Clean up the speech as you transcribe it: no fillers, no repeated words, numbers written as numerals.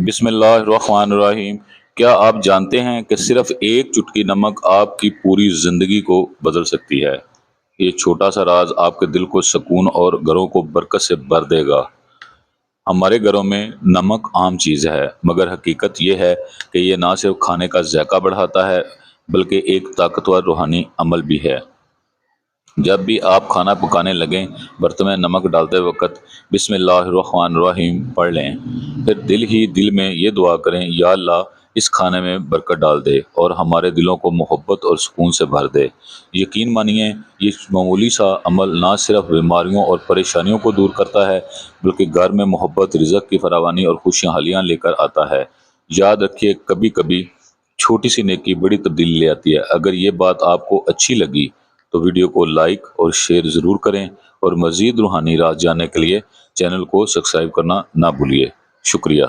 بسم اللہ الرحمن الرحیم۔ کیا آپ جانتے ہیں کہ صرف ایک چٹکی نمک آپ کی پوری زندگی کو بدل سکتی ہے؟ یہ چھوٹا سا راز آپ کے دل کو سکون اور گھروں کو برکت سے بھر دے گا۔ ہمارے گھروں میں نمک عام چیز ہے، مگر حقیقت یہ ہے کہ یہ نہ صرف کھانے کا ذائقہ بڑھاتا ہے بلکہ ایک طاقتور روحانی عمل بھی ہے۔ جب بھی آپ کھانا پکانے لگیں، برتن میں نمک ڈالتے وقت بسم اللہ الرحمن الرحیم پڑھ لیں، پھر دل ہی دل میں یہ دعا کریں، یا اللہ اس کھانے میں برکت ڈال دے اور ہمارے دلوں کو محبت اور سکون سے بھر دے۔ یقین مانیے، یہ معمولی سا عمل نہ صرف بیماریوں اور پریشانیوں کو دور کرتا ہے بلکہ گھر میں محبت، رزق کی فراوانی اور خوشحالیاں لے کر آتا ہے۔ یاد رکھیے، کبھی کبھی چھوٹی سی نیکی بڑی تبدیلی لے آتی ہے۔ اگر یہ بات آپ کو اچھی لگی تو ویڈیو کو لائک اور شیئر ضرور کریں، اور مزید روحانی راز جاننے کے لیے چینل کو سبسکرائب کرنا نہ بھولیے۔ شکریہ۔